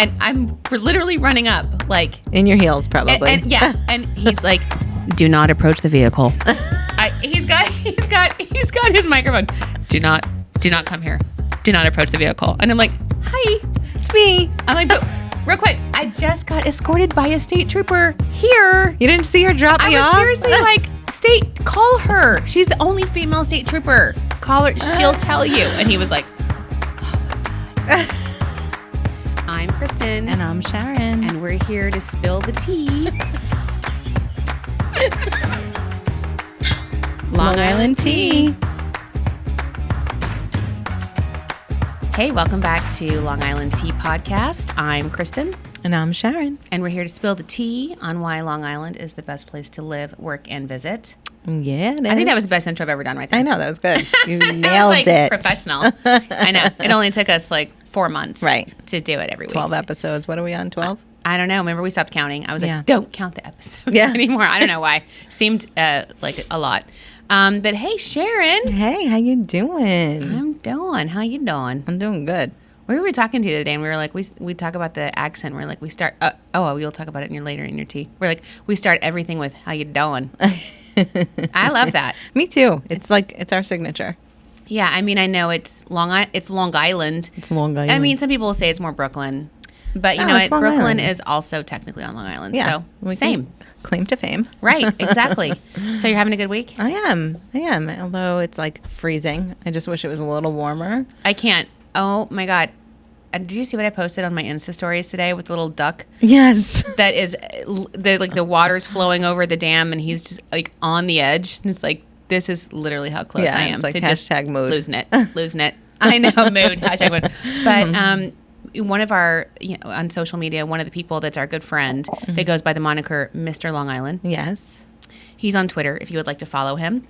And I'm literally running up, like in your heels, probably. And he's like, "Do not approach the vehicle." He's got his microphone. Do not come here. Do not approach the vehicle. And I'm like, "Hi, it's me." I'm like, but real quick, I just got escorted by a state trooper here. You didn't see her drop me off? I was seriously like, call her. She's the only female state trooper. Call her. She'll tell you. And he was like, oh my God. I'm Kristen. And I'm Sharon. And we're here to spill the tea. Long Island tea. Hey, welcome back to Long Island Tea Podcast. I'm Kristen. And I'm Sharon. And we're here to spill the tea on why Long Island is the best place to live, work, and visit. Yeah, it is. I think that was the best intro I've ever done right there. I know, that was good. You nailed it. Professional. I know. It only took us like 4 months to do it every week. 12 episodes. What are we on, 12? I don't know. Remember, we stopped counting. I was like, don't count the episodes anymore. I don't know why. Seemed like a lot. But hey, Sharon. Hey, how you doing? I'm doing. How you doing? I'm doing good. We were talking to you today, and we were like, we talk about the accent. We're like, we start. We'll talk about it later in your tea. We're like, we start everything with "How you doing?" I love that. Me too. It's our signature. Yeah, I mean, I know it's Long Island. It's Long Island. I mean, some people will say it's more Brooklyn, but you know what? Brooklyn is also technically on Long Island. Yeah, so same. Claim to fame. Right, exactly. So you're having a good week? I am. Although it's like freezing. I just wish it was a little warmer. I can't. Oh my God. Did you see what I posted on my Insta stories today with the little duck? Yes. That is the water's flowing over the dam and he's just like on the edge. And it's like, this is literally how close I am. It's like to hashtag mood. Losing it. I know, mood. Hashtag mood. But one of our, on social media, one of the people that's our good friend that goes by the moniker Mr. Long Island. Yes. He's on Twitter if you would like to follow him.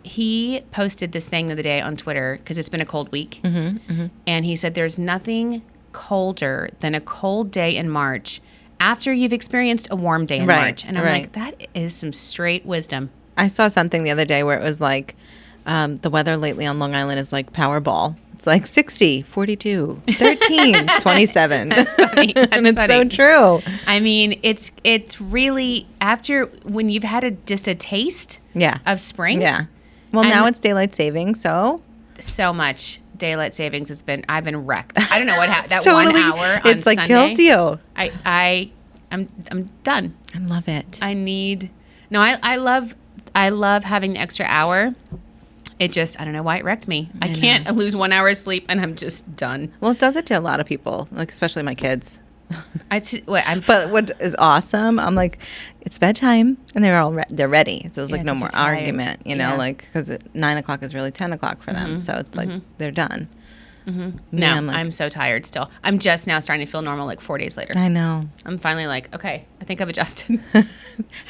He posted this thing the other day on Twitter because it's been a cold week. And he said there's nothing colder than a cold day in March after you've experienced a warm day in March. And I'm like, that is some straight wisdom. I saw something the other day where it was like the weather lately on Long Island is like Powerball. It's like 60, 42, 13, 27. That's funny. And it's so true. I mean, it's really after when you've had just a taste of spring. Yeah. Well, now it's daylight savings, so much daylight savings I've been wrecked. I don't know what happened. That totally, 1 hour on it's like Sunday, killed you. I'm done. I love it. I love having the extra hour. It just, I don't know why it wrecked me. I can't lose 1 hour of sleep and I'm just done. Well, it does it to a lot of people, like especially my kids. But what is awesome, I'm like, it's bedtime and they're ready. So it's like no more argument, like because 9 o'clock is really 10 o'clock for them. So it's like they're done. No, I'm so tired still. I'm just now starting to feel normal like 4 days later. I know. I'm finally like, okay, I think I've adjusted.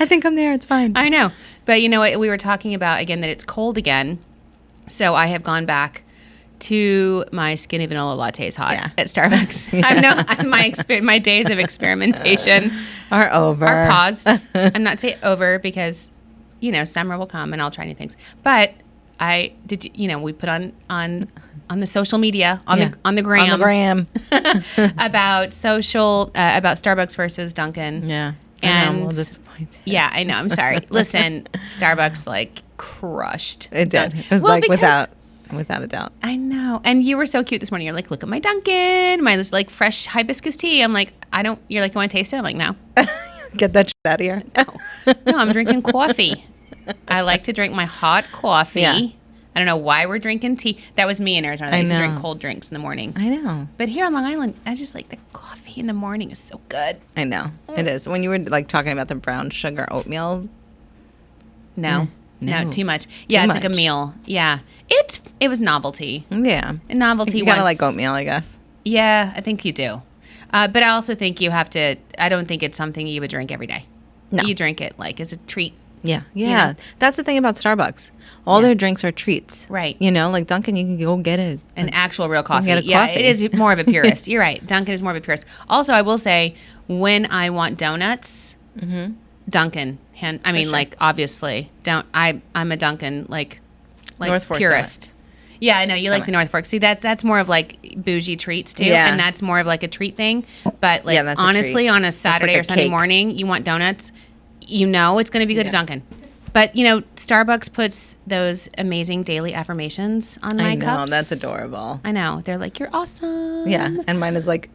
I think I'm there. It's fine. I know. But you know what? We were talking about, again, that it's cold again. So I have gone back to my skinny vanilla lattes hot at Starbucks. Yeah. My days of experimentation are over. Are paused. I'm not saying over because, summer will come and I'll try new things. But we put on the social media, on the gram. about Starbucks versus Dunkin'. Yeah. And I'm a little disappointed. Yeah, I know. I'm sorry. Listen, Starbucks crushed. It did. It was without a doubt. I know. And you were so cute this morning. You're like, look at my Dunkin', my fresh hibiscus tea. I'm like, you're like, you want to taste it? I'm like, no. Get that shit out of here. No, I'm drinking coffee. I like to drink my hot coffee. Yeah. I don't know why we're drinking tea. That was me in Arizona. I used to drink cold drinks in the morning. I know. But here on Long Island, I just like the coffee in the morning is so good. I know. It is. When you were talking about the brown sugar oatmeal. No, too much. Yeah, it's like a meal. Yeah. It was novelty. Yeah. A novelty. You gotta like oatmeal, I guess. Yeah, I think you do. But I also think you have to, I don't think it's something you would drink every day. No. You drink it as a treat. Yeah. That's the thing about Starbucks. All their drinks are treats. Right. Like Dunkin', you can go get it. An actual real coffee. It is more of a purist. You're right. Dunkin' is more of a purist. Also, I will say, when I want donuts, Dunkin'. Obviously, I'm a Dunkin' North Fork purist. donuts. Yeah, I know. You like the North Fork. See, that's more of like bougie treats too. Yeah. And that's more of like a treat thing. But like honestly, on a Saturday or Sunday morning, you want donuts, you know it's going to be good at Dunkin'. But, you know, Starbucks puts those amazing daily affirmations on my cups. I know. That's adorable. I know. They're like, you're awesome. Yeah. And mine is like,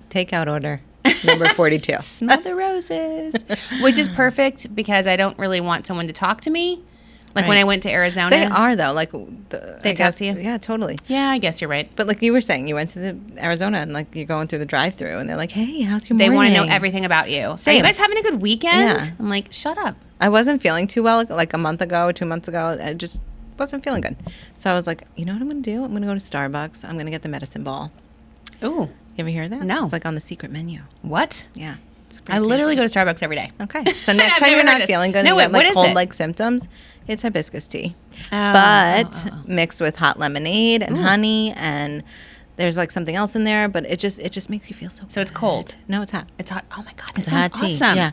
takeout order. Number 42. Smell the roses. Which is perfect because I don't really want someone to talk to me. Like when I went to Arizona. They are, though. Like they talk to you? Yeah, totally. Yeah, I guess you're right. But like you were saying, you went to the Arizona and like you're going through the drive-thru and they're like, hey, how's your morning? They want to know everything about you. Same. Are you guys having a good weekend? Yeah. I'm like, shut up. I wasn't feeling too well like a month ago, 2 months ago. I just wasn't feeling good. So I was like, you know what I'm going to do? I'm going to go to Starbucks. I'm going to get the medicine ball. Ooh. You ever hear that? No. It's like on the secret menu. What? Yeah. I literally go to Starbucks every day. Okay. So next time you're not feeling good and you have like cold-like symptoms, it's hibiscus tea. But mixed with hot lemonade and honey, and there's like something else in there, but it just makes you feel so good. So it's cold? No, it's hot. It's hot. Oh my God. It's a hot tea. Awesome. Yeah.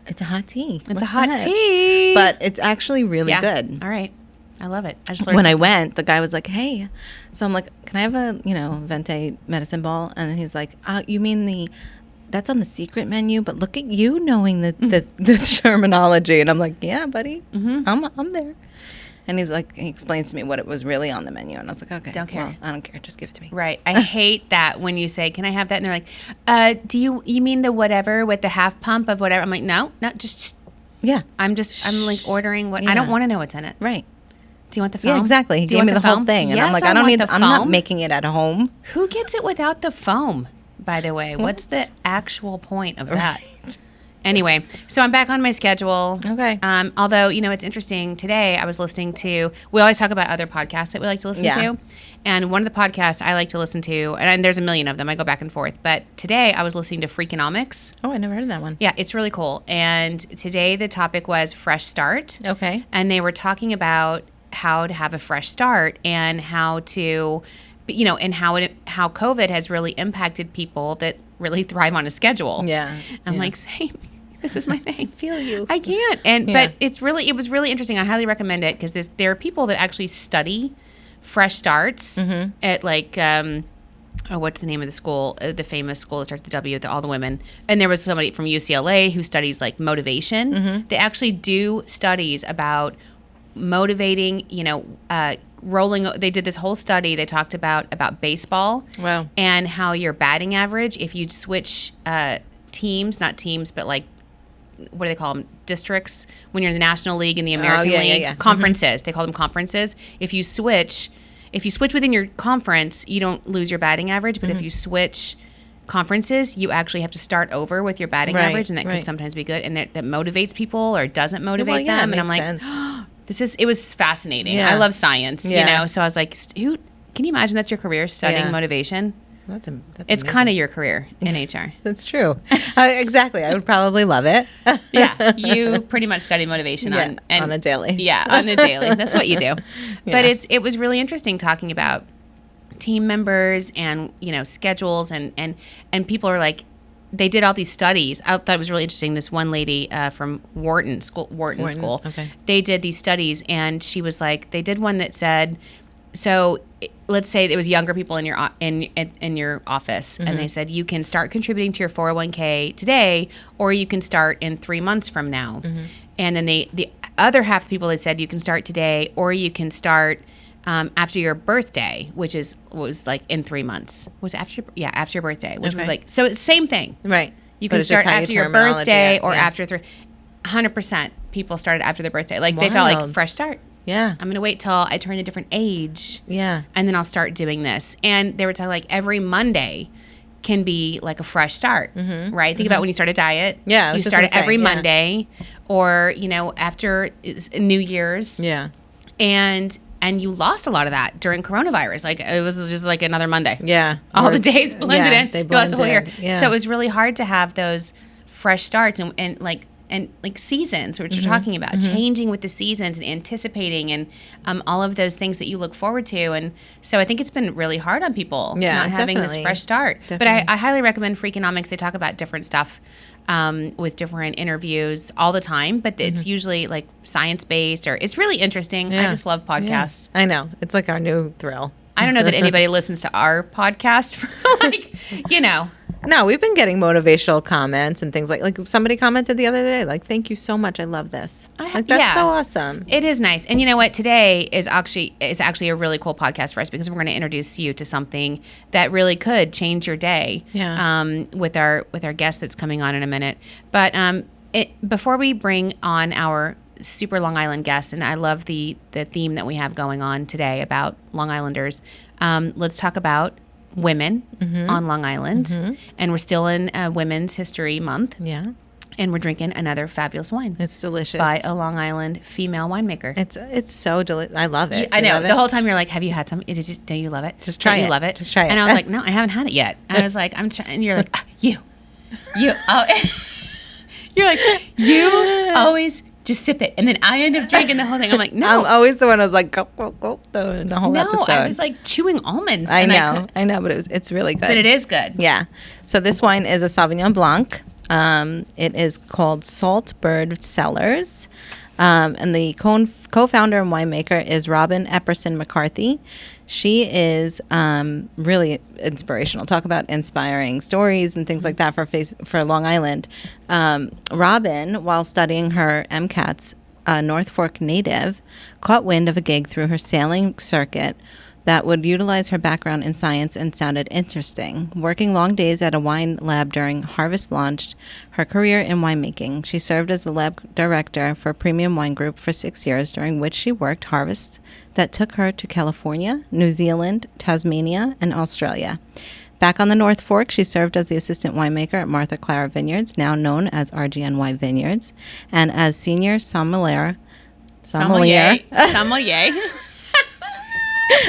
It's a hot tea. It's a hot tea. But it's actually really good. All right. I love it. I just learned when something. I went, the guy was like, hey. So I'm like, can I have a, Venti medicine ball? And he's like, you mean that's on the secret menu, but look at you knowing the terminology. And I'm like, yeah, buddy, I'm there. And he's like, he explains to me what it was really on the menu. And I was like, okay. Don't care. Well, I don't care. Just give it to me. Right. I hate that when you say, can I have that? And they're like, do you mean the whatever with the half pump of whatever? I'm like, no, just. Yeah. I'm like ordering what, I don't want to know what's in it. Right. Do you want the foam? Yeah, exactly. He gave me the whole thing. And I'm like, I'm not making it at home. Who gets it without the foam, by the way? What's the actual point of that? Right. Anyway, so I'm back on my schedule. Okay. Although, it's interesting. Today I was listening to, we always talk about other podcasts that we like to listen to. And one of the podcasts I like to listen to, and there's a million of them. I go back and forth. But today I was listening to Freakonomics. Oh, I never heard of that one. Yeah, it's really cool. And today the topic was fresh start. Okay. And they were talking about how to have a fresh start and how to, and how COVID has really impacted people that really thrive on a schedule. Yeah. I'm like, same. This is my thing. I feel you. I can't. But it was really interesting. I highly recommend it because there are people that actually study fresh starts at like, what's the name of the school? The famous school that starts with the W, all the women. And there was somebody from UCLA who studies like motivation. They actually do studies about motivating, rolling. They did this whole study. They talked about baseball. Wow. And how your batting average, if you switch teams, not teams, but like, what do they call them? Districts. When you're in the National League and the American League. Conferences. They call them conferences. If you switch within your conference, you don't lose your batting average. But if you switch conferences, you actually have to start over with your batting average, and that could sometimes be good. And that motivates people or doesn't motivate them. And I'm like, it was fascinating. Yeah. I love science, So I was like, can you imagine that's your career, studying motivation? It's kind of your career in HR. That's true. Exactly. I would probably love it. Yeah. You pretty much study motivation on a daily. Yeah, on a daily. That's what you do. But it was really interesting talking about team members and, schedules and people are like, they did all these studies. I thought it was really interesting. This one lady from Wharton School. Okay. They did these studies and she was like, they did one that said, so let's say it was younger people in your office, and they said you can start contributing to your 401k today, or you can start in 3 months from now. And then the other half of people, they said you can start today, or you can start after your birthday, which was like in 3 months. Was after your birthday, which was like, so it's the same thing, right? You can start after your birthday or after 100% people started after their birthday, like they felt like fresh start. Yeah. I'm going to wait till I turn a different age. Yeah. And then I'll start doing this. And they were talking like every Monday can be like a fresh start, right? Think about when you start a diet. Yeah. You start it every Monday or, after New Year's. Yeah. And you lost a lot of that during coronavirus. Like it was just like another Monday. Yeah. All the days blended in. They blended. The whole year. Yeah. So it was really hard to have those fresh starts and like and like seasons, which we're talking about, changing with the seasons and anticipating and all of those things that you look forward to. And so I think it's been really hard on people not having this fresh start. Definitely. But I highly recommend Freakonomics. They talk about different stuff with different interviews all the time, but it's usually like science-based, or it's really interesting. I just love podcasts. Yeah. I know. It's like our new thrill. I don't know that anybody listens to our podcast. Like, you know. No, we've been getting motivational comments and things like somebody commented the other day, like, thank you so much. I love this. That's so awesome. It is nice. And you know what? Today is actually a really cool podcast for us, because we're going to introduce you to something that really could change your day. Yeah. With our guest that's coming on in a minute. But before we bring on our super Long Island guest, and I love the theme that we have going on today about Long Islanders, let's talk about women on Long Island. And we're still in Women's History Month. Yeah. And we're drinking another fabulous wine. It's delicious. By a Long Island female winemaker. It's so delicious. I love it. I know. The whole time you're like, have you had some? Do you love it? Just try it. You love it? Just try it. And I was like, no, I haven't had it yet. I was like, I'm trying. And you're like, you. Oh. You're like, you always just sip it. And then I end up drinking the whole thing. I'm like, no. I'm always the one who's like, go, the whole episode. No, I was like chewing almonds. I know, but it's really good. But it is good. Yeah. So this wine is a Sauvignon Blanc. It is called Saltbird Cellars. And the co-founder and winemaker is Robin Epperson McCarthy. She is really inspirational. Talk about inspiring stories and things like that for Long Island. Robin, while studying her MCATs, a North Fork native, caught wind of a gig through her sailing circuit that would utilize her background in science and sounded interesting. Working long days at a wine lab during Harvest launched her career in winemaking. She served as the lab director for Premium Wine Group for 6 years, during which she worked harvests that took her to California, New Zealand, Tasmania, and Australia. Back on the North Fork, she served as the assistant winemaker at Martha Clara Vineyards, now known as RGNY Vineyards, and as senior sommelier.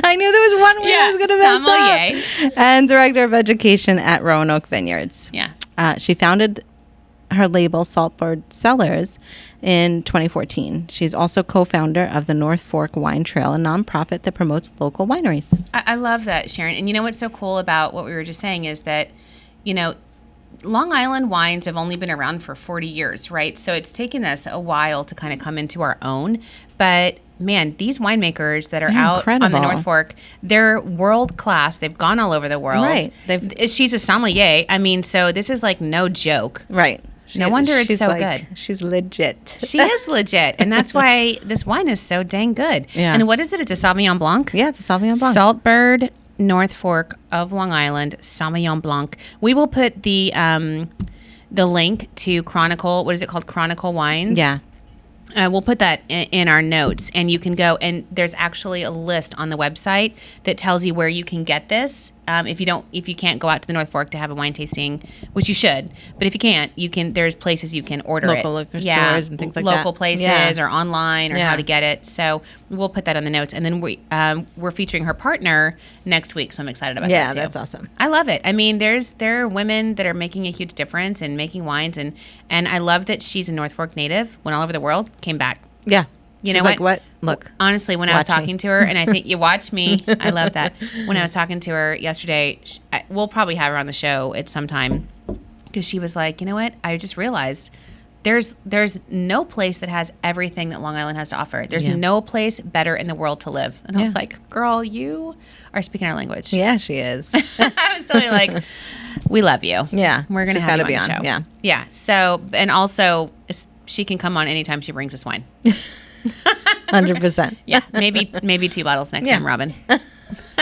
I knew there was one word I was going to mess up. And director of education at Roanoke Vineyards. Yeah. She founded her label Saltbird Cellars in 2014. She's also co-founder of the North Fork Wine Trail, a nonprofit that promotes local wineries. I love that, Sharon. And you know what's so cool about what we were just saying is that, you know, Long Island wines have only been around for 40 years, right? So it's taken us a while to kind of come into our own. But man, these winemakers that are out on the North Fork, they're world class. They've gone all over the world. Right. She's a sommelier. I mean, so this is like no joke. Right. No wonder it's so good. She's legit. She is legit. And that's why this wine is so dang good. Yeah. And what is it? It's a Sauvignon Blanc? Yeah, it's a Sauvignon Blanc. Saltbird, North Fork of Long Island, Sauvignon Blanc. We will put the link to Chronicle. What is it called? Chronicle Wines. Yeah. We'll put that in our notes, and you can go, and there's actually a list on the website that tells you where you can get this. If you can't go out to the North Fork to have a wine tasting, which you should, but if you can't, there's places you can order local liquor stores and things like that. Local places or online or how to get it. So we'll put that on the notes, and then we're featuring her partner next week. So I'm excited about that too. Yeah, that's awesome. I love it. I mean, there are women that are making a huge difference in making wines, and I love that she's a North Fork native. Went all over the world, came back. Yeah. You know like, what? Look. Honestly, when I was talking to her, and I think you watch me, I love that. When I was talking to her yesterday, we'll probably have her on the show at some time, because she was like, you know what? I just realized there's no place that has everything that Long Island has to offer. There's no place better in the world to live. And I was like, girl, you are speaking our language. Yeah, she is. I was totally like, we love you. Yeah. We're going to have you on the show. Yeah. Yeah. So, and also, she can come on anytime she brings us wine. 100%. Yeah, maybe 2 bottles next time, Robin.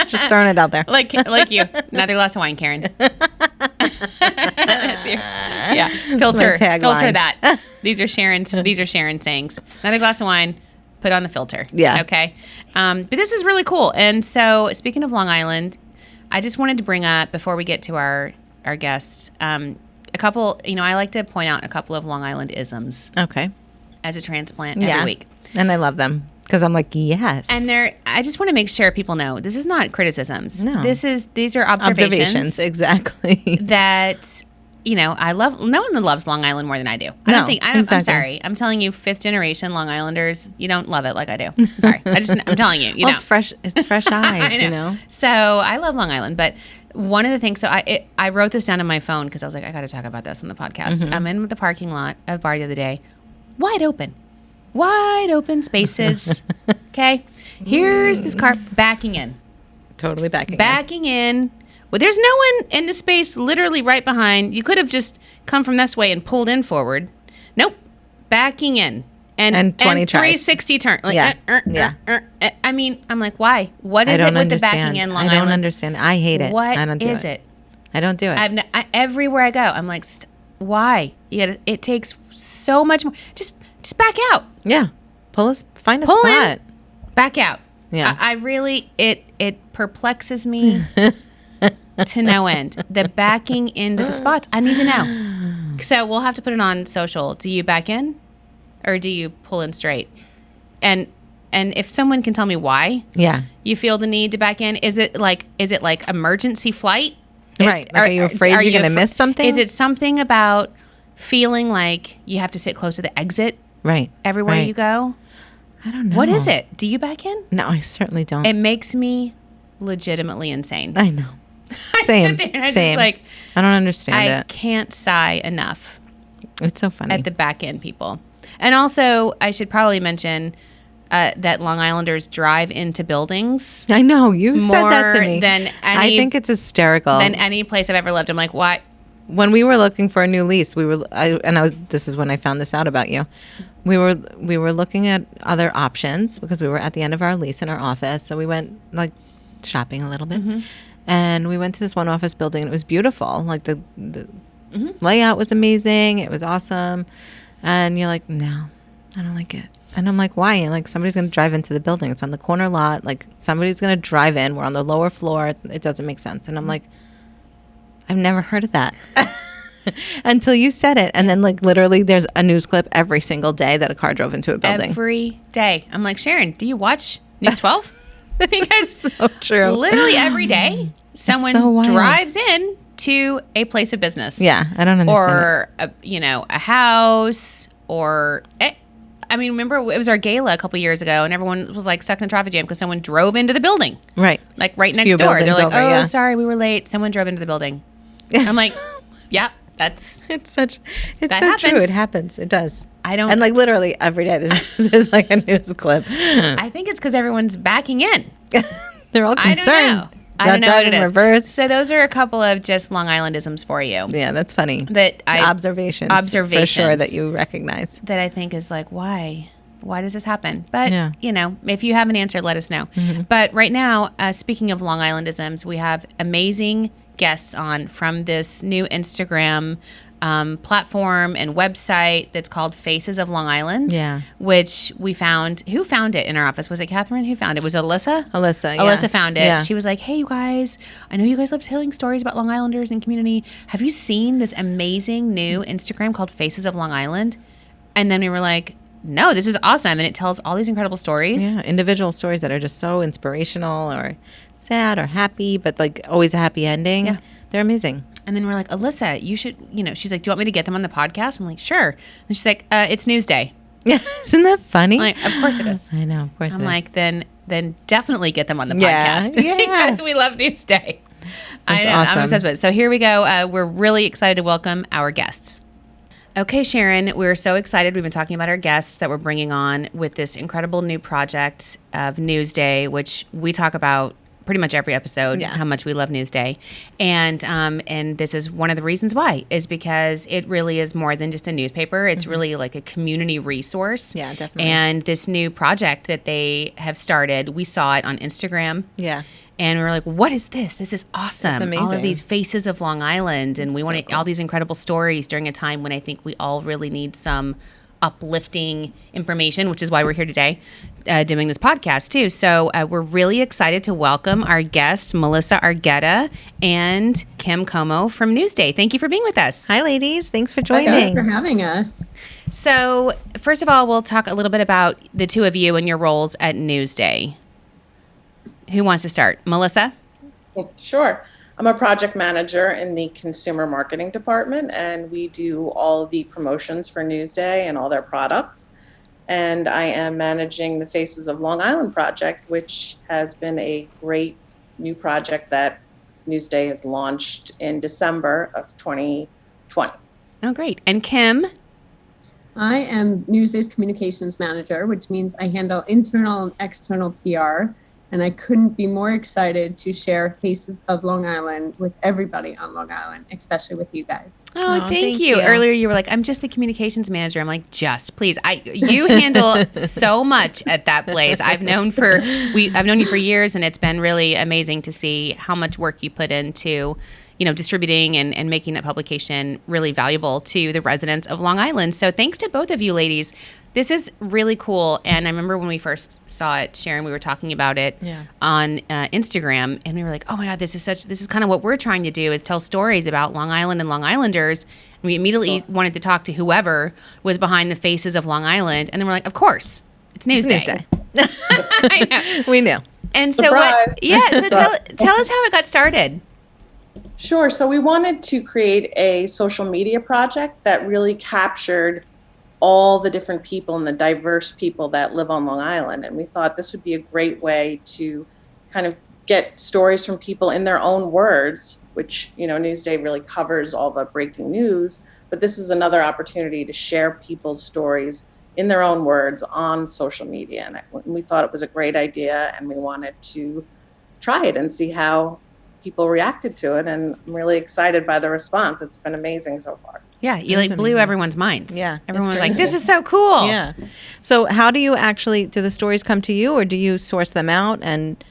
Just throwing it out there. like you. Another glass of wine, Karen. That's you. Yeah. Filter that. These are Sharon's sayings. Another glass of wine, put on the filter. Yeah. Okay. But this is really cool. And so, speaking of Long Island, I just wanted to bring up, before we get to our guests, a couple, I like to point out a couple of Long Island isms. Okay. As a transplant every week. And I love them, because I'm like, yes. And I just want to make sure people know this is not criticisms. No. These are observations. Exactly. That, I love, no one loves Long Island more than I do. I'm sorry. I'm telling you, 5th generation Long Islanders, you don't love it like I do. I'm sorry. I'm telling you, It's fresh eyes, So I love Long Island, but one of the things, so I wrote this down on my phone because I was like, I got to talk about this on the podcast. Mm-hmm. I'm in the parking lot of a bar the other day, wide open spaces. Okay. Here's this car backing in. Totally backing in. Well, there's no one in the space literally right behind. You could have just come from this way and pulled in forward. Nope. Backing in. And 20 tries. 360 turn. Like, yeah. I mean, I'm like, why? What is it with the backing in Long Island? I don't understand. I hate it. What I don't do is it? I don't do it. Everywhere I go, I'm like, why? It takes so much more. Just back out. Yeah. Find a spot. Back out. Yeah. I really, it perplexes me to no end. The backing into the spots. I need to know. So we'll have to put it on social. Do you back in or do you pull in straight? And if someone can tell me why you feel the need to back in, is it like emergency flight? Right. Are you afraid you're going to miss something? Is it something about feeling like you have to sit close to the exit? Right. Everywhere you go? I don't know. What is it? Do you back in? No, I certainly don't. It makes me legitimately insane. I know. Same. I sit there and Same. I don't understand it. I can't sigh enough. It's so funny. At the back end people. And also, I should probably mention that Long Islanders drive into buildings. I know. You said that to me. More than I think it's hysterical. Than any place I've ever lived. I'm like, why? When we were looking for a new lease, this is when I found this out about you. We were looking at other options because we were at the end of our lease in our office. So we went like shopping a little bit. Mm-hmm. And we went to this one office building and it was beautiful. Like the mm-hmm. layout was amazing. It was awesome. And you're like, no, I don't like it. And I'm like, why? And like, somebody's going to drive into the building. It's on the corner lot. Like, somebody's going to drive in. We're on the lower floor. It doesn't make sense. And I'm like, I've never heard of that until you said it. And then, like, literally, there's a news clip every single day that a car drove into a building. Every day. I'm like, Sharon, do you watch News 12? Because so true. Literally every day, someone drives in to a place of business. Yeah, I don't understand. Or a house, or remember it was our gala a couple years ago, and everyone was like stuck in a traffic jam because someone drove into the building. Right, like right next door. They're like, sorry, we were late. Someone drove into the building. I'm like, yeah, it's so true. It happens. It does. And like literally every day there's like a news clip. I think it's because everyone's backing in. They're all concerned. I don't know what it is. Reverse. So those are a couple of just Long Islandisms for you. Yeah, that's funny. Observations for sure that you recognize. That I think is like, why? Why does this happen? But, if you have an answer, let us know. Mm-hmm. But right now, speaking of Long Islandisms, we have amazing guests on from this new Instagram platform and website that's called Faces of Long Island. Yeah. Which we found. Who found it in our office? Was it Catherine who found it? Was it Alyssa? Alyssa, yeah. Alyssa found it. Yeah. She was like, hey, you guys, I know you guys love telling stories about Long Islanders and community. Have you seen this amazing new Instagram called Faces of Long Island? And then we were like, no, this is awesome. And it tells all these incredible stories. Yeah, individual stories that are just so inspirational or sad or happy, but like always a happy ending. Yeah. They're amazing. And then we're like, Alyssa, you should, she's like, do you want me to get them on the podcast? I'm like, sure. And she's like, it's Newsday. Yeah. Isn't that funny? I'm like, of course it is. I know, of course I'm like, then definitely get them on the podcast. Yeah. Because we love Newsday. That's awesome. I'm obsessed with it. So here we go. We're really excited to welcome our guests. Okay, Sharon, we're so excited. We've been talking about our guests that we're bringing on with this incredible new project of Newsday, which we talk about pretty much every episode, how much we love Newsday. And this is one of the reasons why, is because it really is more than just a newspaper. It's really like a community resource. Yeah, definitely. And this new project that they have started, we saw it on Instagram. Yeah. And we were like, what is this? This is awesome. It's amazing. All of these faces of Long Island. And we want all these incredible stories during a time when I think we all really need some uplifting information, which is why we're here today doing this podcast too. So we're really excited to welcome our guests, Melissa Argueta and Kim Como from Newsday. Thank you for being with us. Hi, ladies. Thanks for joining. Thanks for having us. So first of all, we'll talk a little bit about the two of you and your roles at Newsday. Who wants to start? Melissa? Well, sure. I'm a project manager in the consumer marketing department, and we do all of the promotions for Newsday and all their products. And I am managing the Faces of Long Island project, which has been a great new project that Newsday has launched in December of 2020. Oh, great. And Kim? I am Newsday's communications manager, which means I handle internal and external PR. And I couldn't be more excited to share Faces of Long Island with everybody on Long Island, especially with you guys. Oh, thank you. Earlier you were like, I'm just the communications manager. I'm like, just please. You handle so much at that place. I've known you for years, and it's been really amazing to see how much work you put into, distributing and making that publication really valuable to the residents of Long Island. So thanks to both of you ladies. This is really cool. And I remember when we first saw it, Sharon, we were talking about it on Instagram, and we were like, oh my God, this is kind of what we're trying to do, is tell stories about Long Island and Long Islanders. And we immediately wanted to talk to whoever was behind the Faces of Long Island. And then we're like, of course, it's Newsday. I know. We knew. And so Surprise. so tell us how it got started. Sure. So we wanted to create a social media project that really captured all the different people and the diverse people that live on Long Island. And we thought this would be a great way to kind of get stories from people in their own words, which, Newsday really covers all the breaking news. But this was another opportunity to share people's stories in their own words on social media. And we thought it was a great idea, and we wanted to try it and see how people reacted to it. And I'm really excited by the response. It's been amazing so far. Yeah, you blew everyone's minds. Yeah. Everyone was like, this is so cool. Yeah. So how do you do the stories come to you, or do you source them out? And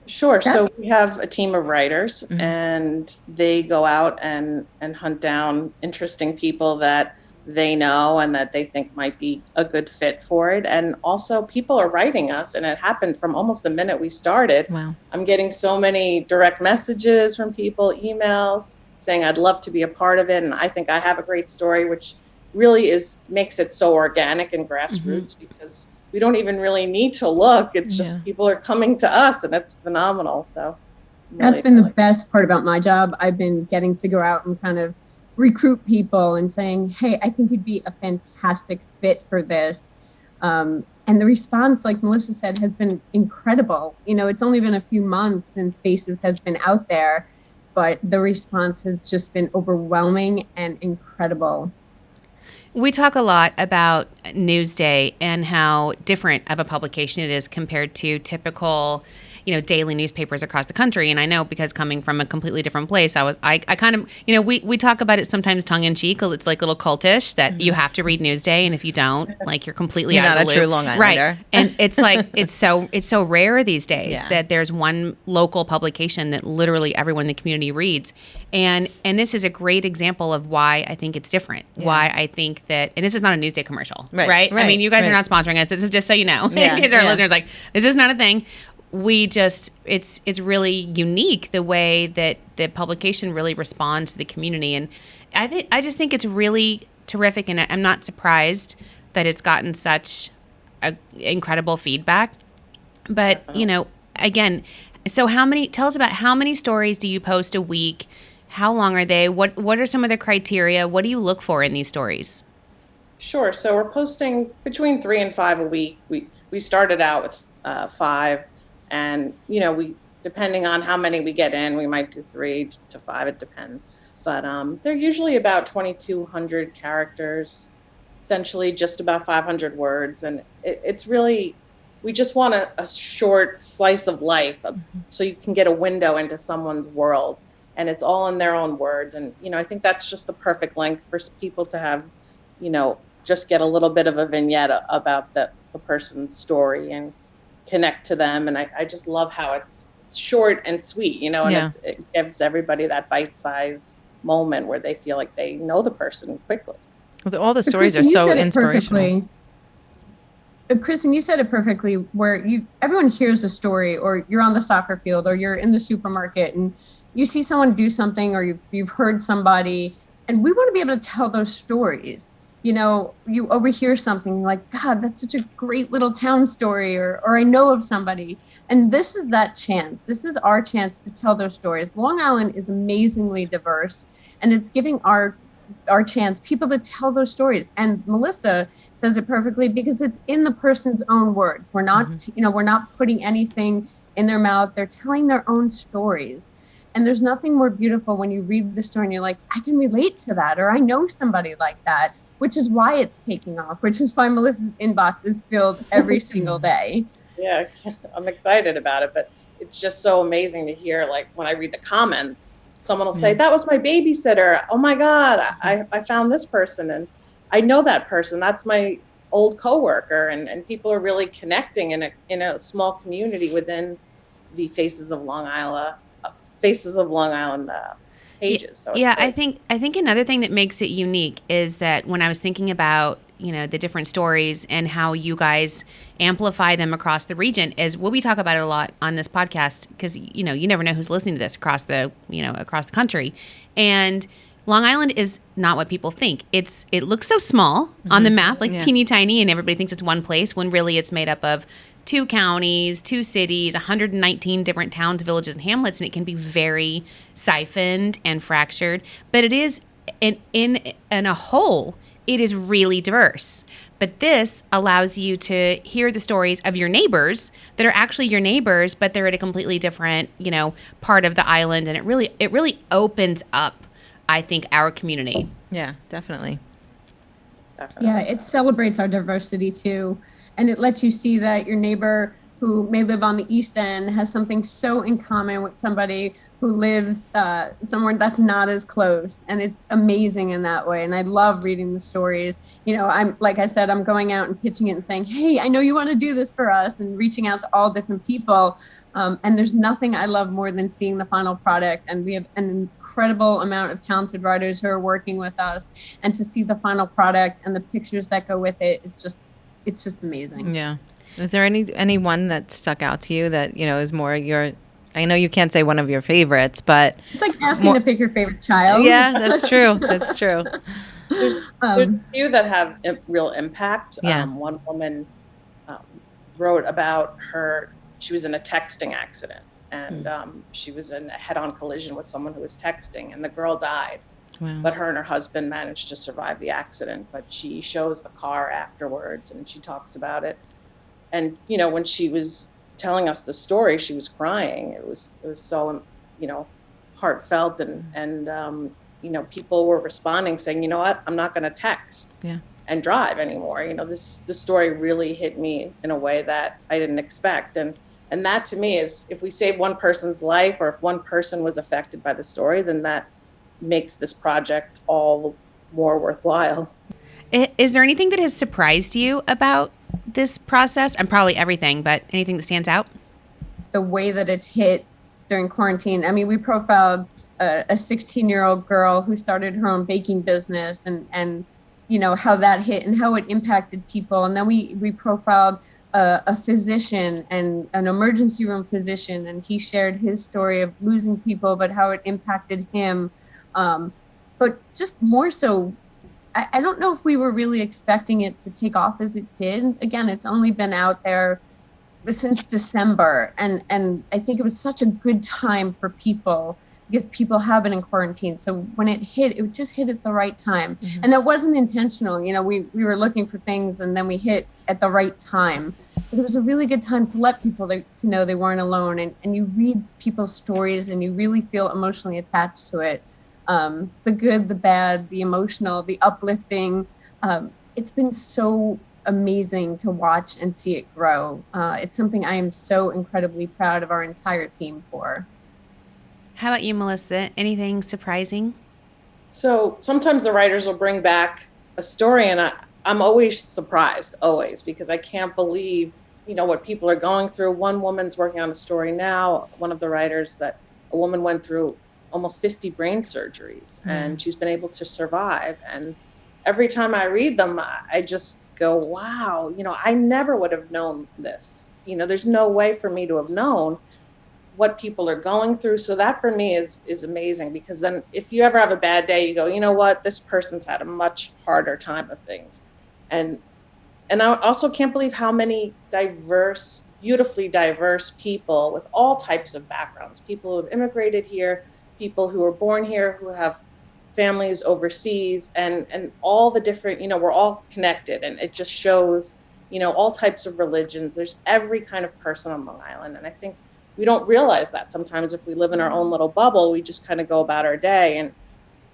Sure. So we have a team of writers, and they go out and hunt down interesting people that they know and that they think might be a good fit for it. And also people are writing us, and it happened from almost the minute we started. Wow. I'm getting so many direct messages from people, emails, saying I'd love to be a part of it, and I think I have a great story, which really makes it so organic and grassroots, because we don't even really need to look. It's just people are coming to us, and it's phenomenal. So that's been the best part about my job. I've been getting to go out and kind of recruit people and saying, hey, I think you'd be a fantastic fit for this. And the response, like Melissa said, has been incredible. It's only been a few months since Faces has been out there, but the response has just been overwhelming and incredible. We talk a lot about Newsday and how different of a publication it is compared to typical, daily newspapers across the country. And I know, because coming from a completely different place, I kind of, we talk about it sometimes tongue in cheek. It's like a little cultish that you have to read Newsday, and if you don't, like, you're completely out of the loop. You're not a true Long Islander. Right. And it's like, it's so rare these days that there's one local publication that literally everyone in the community reads. And this is a great example of why I think it's different. Why I think that, and this is not a Newsday commercial, right? I mean, you guys are not sponsoring us. This is just so you know. In case our listeners like, this is not a thing. It's really unique the way that the publication really responds to the community. And I just think it's really terrific, and I'm not surprised that it's gotten such incredible feedback. But, again, so tell us about how many stories do you post a week? How long are they? What are some of the criteria? What do you look for in these stories? Sure. So we're posting between 3 and 5 a week. We started out with 5. And, we, depending on how many we get in, we might do 3 to 5, it depends. But they're usually about 2,200 characters, essentially just about 500 words. And it's really, we just want a short slice of life so you can get a window into someone's world. And it's all in their own words. And, I think that's just the perfect length for people to have, just get a little bit of a vignette about the person's story and connect to them. And I just love how it's short and sweet, and it gives everybody that bite-sized moment where they feel like they know the person quickly. Well, all the stories are so inspirational. Kristen, you said it perfectly, where everyone hears a story, or you're on the soccer field, or you're in the supermarket and you see someone do something, or you've heard somebody, and we want to be able to tell those stories. you overhear something like, God, that's such a great little town story, or I know of somebody. And this is that chance. This is our chance to tell those stories. Long Island is amazingly diverse, and it's giving our chance, people to tell those stories. And Melissa says it perfectly, because it's in the person's own words. We're not, we're not putting anything in their mouth. They're telling their own stories. And there's nothing more beautiful when you read the story and you're like, I can relate to that, or I know somebody like that, which is why it's taking off, which is why Melissa's inbox is filled every single day. Yeah, I'm excited about it, but it's just so amazing to hear, like, when I read the comments, someone will say, that was my babysitter. Oh my God, I found this person, and I know that person. That's my old coworker, and people are really connecting in a small community within the Faces of Long Island pages. So yeah, I think another thing that makes it unique is that when I was thinking about, the different stories and how you guys amplify them across the region, is we talk about it a lot on this podcast, because, you never know who's listening to this across the country. And Long Island is not what people think. It looks so small on the map, like teeny tiny, and everybody thinks it's one place, when really it's made up of 2 counties, 2 cities, 119 different towns, villages, and hamlets, and it can be very siphoned and fractured. But it is, in a whole, it is really diverse. But this allows you to hear the stories of your neighbors that are actually your neighbors, but they're at a completely different, part of the island, and it really opens up, I think, our community. Yeah, definitely. Yeah, it celebrates our diversity too. And it lets you see that your neighbor who may live on the East End has something so in common with somebody who lives somewhere that's not as close. And it's amazing in that way. And I love reading the stories. I'm, like I said, I'm going out and pitching it and saying, hey, I know you want to do this for us, and reaching out to all different people. And there's nothing I love more than seeing the final product. And we have an incredible amount of talented writers who are working with us. And to see the final product and the pictures that go with it is it's just amazing. Yeah. Is there any one that stuck out to you that, is more your, I know you can't say one of your favorites, but it's like asking to pick your favorite child. Yeah, that's true. That's true. There's a few that have real impact. Yeah. One woman wrote about she was in a texting accident, and she was in a head-on collision with someone who was texting, and the girl died. Wow. But her and her husband managed to survive the accident. But she shows the car afterwards, and she talks about it. And, when she was telling us the story, she was crying. It was so, heartfelt, and people were responding saying, you know what, I'm not going to text and drive anymore. This story really hit me in a way that I didn't expect. And that to me is, if we save one person's life, or if one person was affected by the story, then that makes this project all more worthwhile. Is there anything that has surprised you about this process? And probably everything, but anything that stands out? The way that it's hit during quarantine. I mean, we profiled a 16-year-old girl who started her own baking business, and how that hit and how it impacted people. And then we profiled a physician, and an emergency room physician, and he shared his story of losing people, but how it impacted him. But just more so, I don't know if we were really expecting it to take off as it did. Again, it's only been out there since December. And I think it was such a good time for people, because people have been in quarantine. So when it just hit at the right time. Mm-hmm. And that wasn't intentional. We were looking for things, and then we hit at the right time. But it was a really good time to let people to know they weren't alone. And you read people's stories, and you really feel emotionally attached to it. The good, the bad, the emotional, the uplifting. It's been so amazing to watch and see it grow. It's something I am so incredibly proud of our entire team for. How about you, Melissa? Anything surprising? So sometimes the writers will bring back a story, and I'm always surprised, because I can't believe, what people are going through. One woman's working on a story now, one of the writers, that a woman went through almost 50 brain surgeries, and she's been able to survive. And every time I read them, I just go, wow, I never would have known this. There's no way for me to have known. what people are going through. So that for me is amazing, because then if you ever have a bad day, you go, you know what, this person's had a much harder time of things. And I also can't believe how many diverse, beautifully diverse people with all types of backgrounds, people who have immigrated here, people who were born here, who have families overseas, and all the different, we're all connected, and it just shows, all types of religions. There's every kind of person on Long Island. And I think we don't realize that sometimes. If we live in our own little bubble, we just kind of go about our day. And,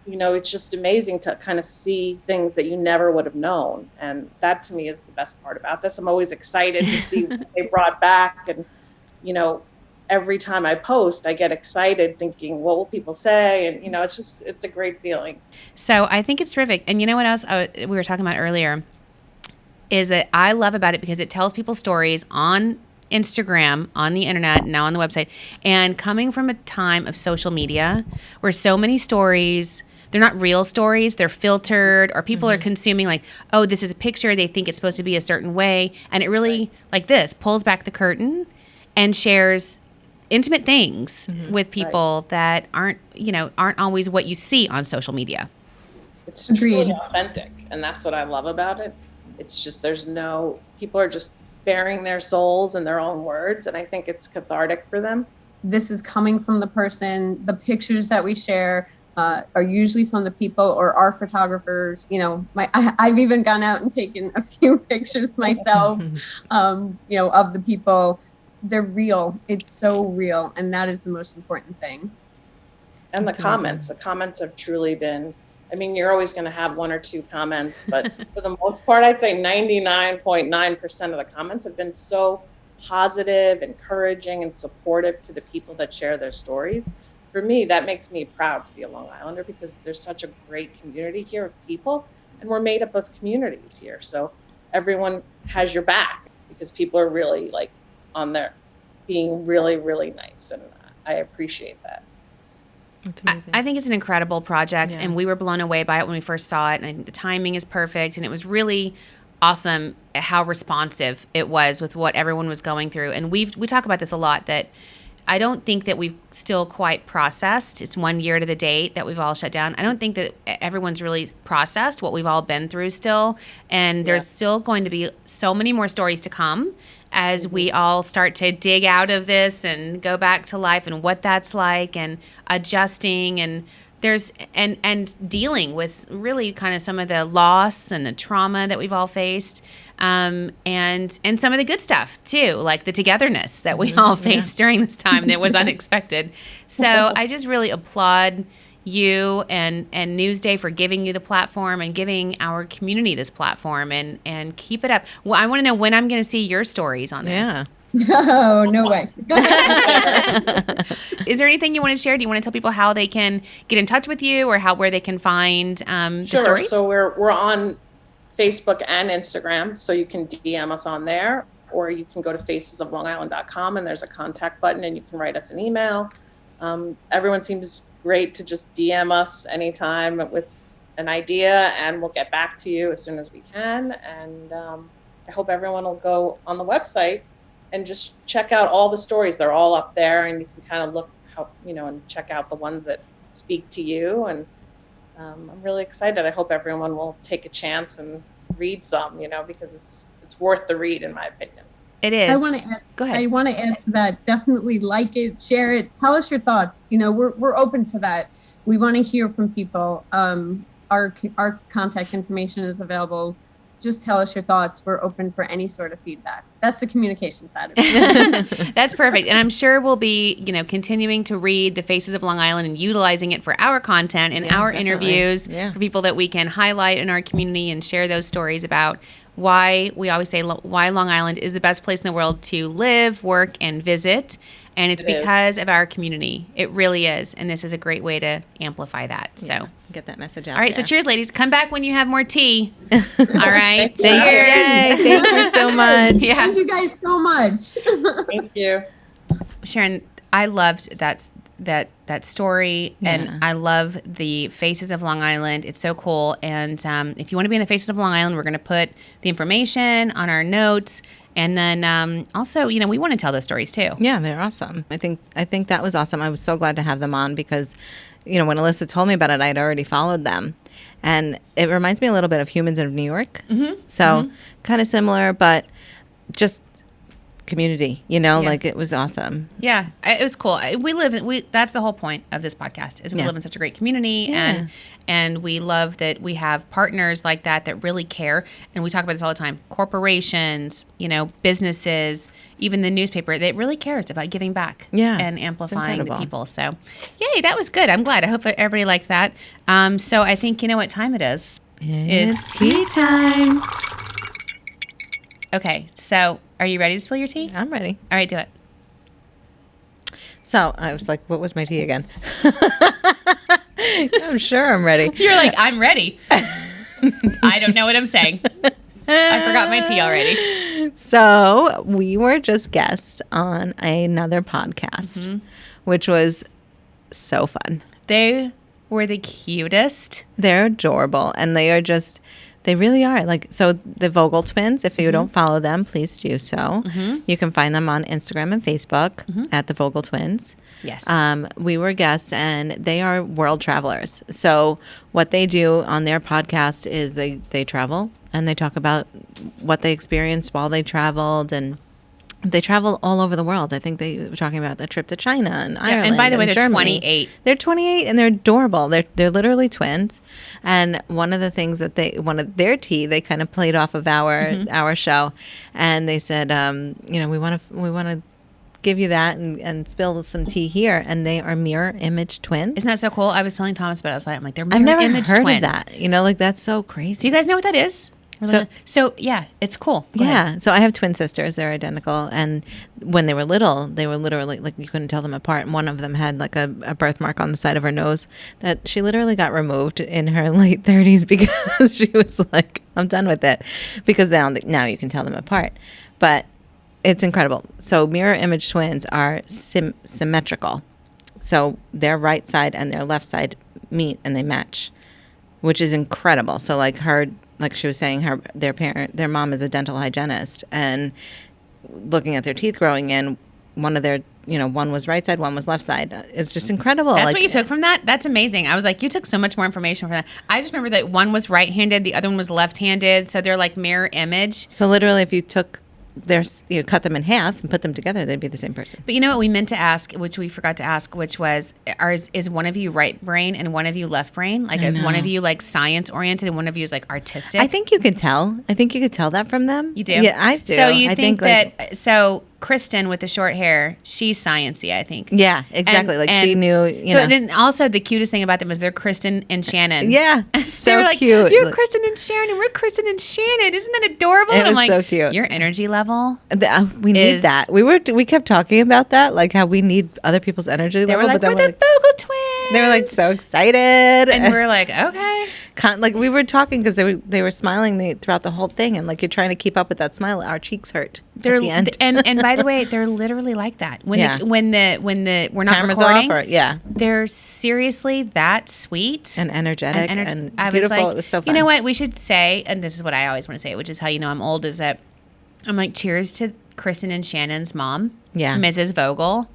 it's just amazing to kind of see things that you never would have known. And that to me is the best part about this. I'm always excited to see what they brought back. And, every time I post, I get excited thinking, what will people say? And, it's a great feeling. So I think it's terrific. And you know what else we were talking about earlier is that I love about it, because it tells people stories on Instagram, on the internet, now on the website, and coming from a time of social media where so many stories, they're not real stories, they're filtered, or people are consuming like, oh, this is a picture, they think it's supposed to be a certain way. And it really, like this, pulls back the curtain and shares intimate things with people that aren't always what you see on social media. It's truly authentic, and that's what I love about it. It's just, people are just bearing their souls in their own words, and I think it's cathartic for them. This is coming from the person. The pictures that we share are usually from the people or our photographers. I've even gone out and taken a few pictures myself, of the people. They're real. It's so real. And that is the most important thing. And the comments have truly been, you're always going to have one or two comments, but for the most part, I'd say 99.9% of the comments have been so positive, encouraging, and supportive to the people that share their stories. For me, that makes me proud to be a Long Islander, because there's such a great community here of people, and we're made up of communities here. So everyone has your back, because people are really on there being really, really nice. And I appreciate that. I think it's an incredible project, and we were blown away by it when we first saw it. And I think the timing is perfect, and it was really awesome how responsive it was with what everyone was going through. And we talk about this a lot, that I don't think that we've still quite processed. It's 1 year to the date that we've all shut down. I don't think that everyone's really processed what we've all been through still. And there's still going to be so many more stories to come as we all start to dig out of this and go back to life, and what that's like, and adjusting, and there's and dealing with really kind of some of the loss and the trauma that we've all faced, and some of the good stuff too, like the togetherness that we all faced during this time that was unexpected. So I just really applaud you and Newsday for giving you the platform and giving our community this platform, and keep it up. Well, I want to know when I'm going to see your stories on there. Yeah. Oh, no way. Is there anything you want to share? Do you want to tell people how they can get in touch with you, or where they can find the stories? So we're on Facebook and Instagram, so you can DM us on there, or you can go to facesoflongisland.com, and there's a contact button, and you can write us an email. Everyone seems great to just DM us anytime with an idea, and we'll get back to you as soon as we can. And I hope everyone will go on the website and just check out all the stories. They're all up there, and you can kind of look and check out the ones that speak to you. And I'm really excited. I hope everyone will take a chance and read some, because it's worth the read, in my opinion. It is. Go ahead. I want to add to that. Definitely like it, share it, tell us your thoughts. We're open to that. We want to hear from people. Our contact information is available. Just tell us your thoughts. We're open for any sort of feedback. That's the communication side of it. That's perfect. And I'm sure we'll be, continuing to read the Faces of Long Island and utilizing it for our content and our interviews for people that we can highlight in our community and share those stories about why we always say why Long Island is the best place in the world to live, work, and visit. And it's because of our community. It really is. And this is a great way to amplify that. So get that message out. All right. there. So cheers, ladies. Come back when you have more tea. All right. Cheers. Thank you so much. Yeah. Thank you guys so much. Thank you. Sharon, I loved that story, and I love the Faces of Long Island. It's so cool. And if you want to be in the Faces of Long Island, we're going to put the information on our notes. And then also, we want to tell those stories too. Yeah, they're awesome. I think that was awesome. I was so glad to have them on because, when Alyssa told me about it, I'd already followed them. And it reminds me a little bit of Humans of New York. Mm-hmm. So kind of similar, but just community, like it was awesome. Yeah, it was cool. That's the whole point of this podcast is we live in such a great community, and we love that we have partners like that really care. And we talk about this all the time. Corporations, businesses, even the newspaper, that really cares about giving back and amplifying the people. So, yay, that was good. I'm glad. I hope everybody liked that. So I think you know what time it is. It's tea time. Okay, so are you ready to spill your tea? I'm ready. All right, do it. So I was like, what was my tea again? I'm sure I'm ready. You're like, I'm ready. I don't know what I'm saying. I forgot my tea already. So we were just guests on another podcast, which was so fun. They were the cutest. They're adorable, and they really are. Like, so the Vogel Twins, if you don't follow them, please do so. You can find them on Instagram and Facebook at the Vogel Twins. Yes. We were guests, and they are world travelers. So what they do on their podcast is they travel, and they talk about what they experienced while they traveled, and they travel all over the world. I think they were talking about the trip to China and Ireland. And by the way, they're Germany. 28. They're 28 and they're adorable. They're literally twins. And one of the things that one of their tea, they kind of played off of our show, and they said, we want to give you that and spill some tea here. And they are mirror image twins. Isn't that so cool? I was telling Thomas about it last night. I'm like, they're mirror I've never image heard twins. of that. Like that's so crazy. Do you guys know what that is? So yeah, it's cool. Go ahead. So I have twin sisters. They're identical. And when they were little, they were literally like, you couldn't tell them apart. And one of them had like a birthmark on the side of her nose that she literally got removed in her late 30s because she was like, I'm done with it. Because now you can tell them apart. But it's incredible. So mirror image twins are symmetrical. So their right side and their left side meet and they match, which is incredible. So like she was saying, their mom is a dental hygienist, and looking at their teeth growing in, one of their, one was right side, one was left side. It's just incredible. That's what you took from that? That's amazing. I was like, you took so much more information from that. I just remember that one was right-handed, the other one was left-handed, so they're like mirror image. So literally, if you took cut them in half and put them together, they'd be the same person. But you know what we meant to ask, which we forgot to ask, which was, is one of you right brain and one of you left brain? Like, is one of you like science oriented and one of you is like artistic? I think you can tell. I think you could tell that from them. You do? Yeah, I do. So you think that, so Kristen with the short hair, she's sciencey, I think. Yeah, exactly. She knew, So then also the cutest thing about them is they're Kristen and Shannon. Yeah, so they were like, cute. You're Kristen and Sharon and we're Kristen and Shannon. Isn't that adorable? It was I'm like, so cute. Your energy level. We need that. We kept talking about that, like how we need other people's energy level. They were like, we're the Vogel Twins. They were like so excited. And we're like, okay. Like we were talking because they were smiling throughout the whole thing, and like you're trying to keep up with that smile. Our cheeks hurt at the end. And by the way, they're literally like that. When we're not Cameras recording, off they're seriously that sweet and energetic and I beautiful. Was like, it was so fun. You know what we should say, and this is what I always want to say, which is how you know I'm old, is that I'm like, cheers to Kristen and Shannon's mom, Mrs. Vogel.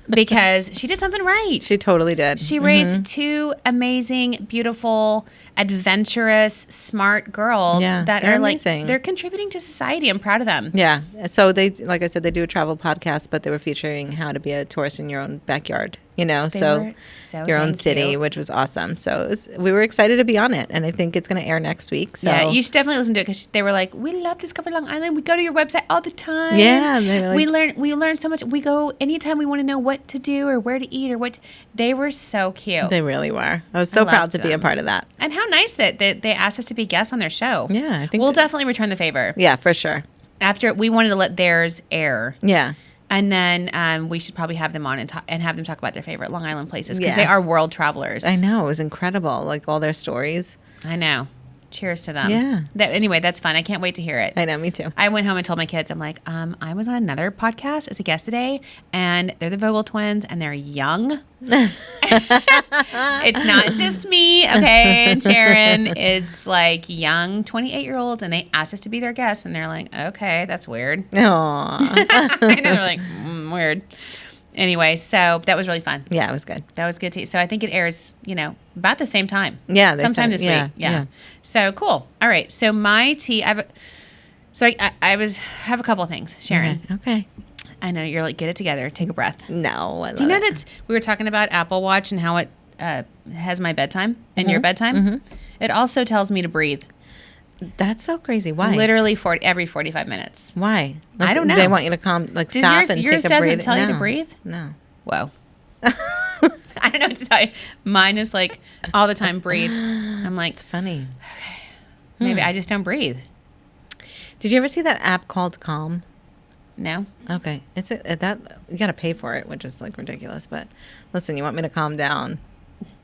Because she did something right. She totally did. She raised two amazing, beautiful, adventurous, smart girls that are amazing. Like, they're contributing to society. I'm proud of them. Yeah. So they, like I said, they do a travel podcast, but they were featuring how to be a tourist in your own backyard. They were so your own city, cute. Which was awesome. So we were excited to be on it, and I think it's going to air next week. So yeah, you should definitely listen to it because they were like, "We love Discover Long Island. We go to your website all the time. Yeah, they were like, we learn so much. We go anytime we want to know what to do or where to eat or what." They were so cute. They really were. I was so proud to be a part of that. And how nice that they asked us to be guests on their show. Yeah, I think we'll definitely return the favor. Yeah, for sure. After we wanted to let theirs air. Yeah. And then we should probably have them on and have them talk about their favorite Long Island places because they are world travelers. I know. It was incredible. Like all their stories. I know. Cheers to them. Yeah. Anyway, that's fun. I can't wait to hear it. I know, me too. I went home and told my kids, I'm like, I was on another podcast as a guest today, and they're the Vogel Twins, and they're young. It's not just me, okay, and Sharon. It's like young 28-year-olds, and they asked us to be their guests, and they're like, okay, that's weird. Aww. And they're like, weird. Anyway, so that was really fun. Yeah, it was good. That was good too. So I think it airs, about the same time. Yeah, sometime this week. Yeah. So cool. All right. So my tea. I have a couple of things, Sharon. Okay. I know you're like, get it together, take a breath. No, I love Do you know that we were talking about Apple Watch and how it has my bedtime and your bedtime? Mm-hmm. It also tells me to breathe. That's so crazy. Why? Literally every 45 minutes. Why? I don't know. They want you to stop and take a breathe. Yours doesn't tell you to breathe? No. Whoa. I don't know what to tell you. Mine is like all the time breathe. I'm like, It's funny. okay, maybe I just don't breathe. Did you ever see that app called Calm? No. Okay. It's that you got to pay for it, which is like ridiculous. But listen, you want me to calm down?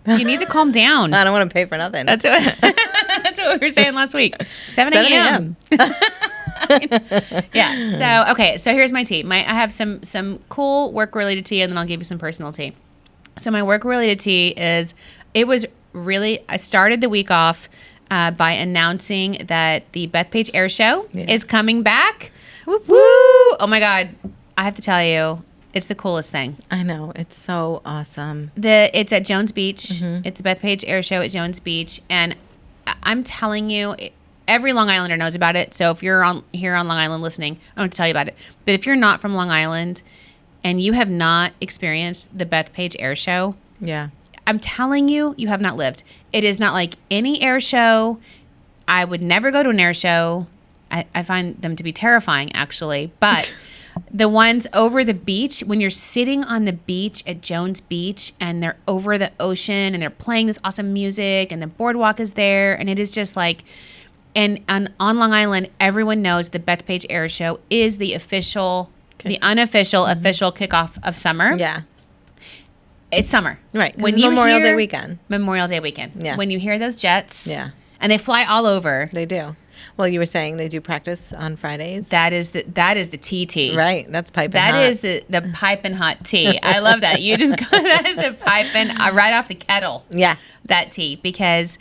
You need to calm down. I don't want to pay for nothing. That's what we were saying last week. 7 a.m. Yeah. So here's my tea. I have some cool work related tea, and then I'll give you some personal tea. So my work related tea I started the week off by announcing that the Bethpage Air Show is coming back. Woo! Oh my God. I have to tell you, it's the coolest thing. I know. It's so awesome. It's at Jones Beach. Mm-hmm. It's the Bethpage Air Show at Jones Beach. And I'm telling you, every Long Islander knows about it. So if you're here on Long Island listening, I don't have to tell you about it. But if you're not from Long Island and you have not experienced the Bethpage Air Show, yeah, I'm telling you, you have not lived. It is not like any air show. I would never go to an air show. I find them to be terrifying, actually. But the ones over the beach, when you're sitting on the beach at Jones Beach and they're over the ocean and they're playing this awesome music and the boardwalk is there, and it is just like, and on Long Island, everyone knows the Bethpage Air Show is the unofficial official kickoff of summer. Yeah. It's summer. Right. When it's Memorial Day weekend. Memorial Day weekend. Yeah. When you hear those jets. Yeah. And they fly all over. They do. Well, you were saying they do practice on Fridays. That is the TT. Right. That's piping hot. That is the piping hot tea. I love that. You just that is the piping right off the kettle. Yeah. That tea, because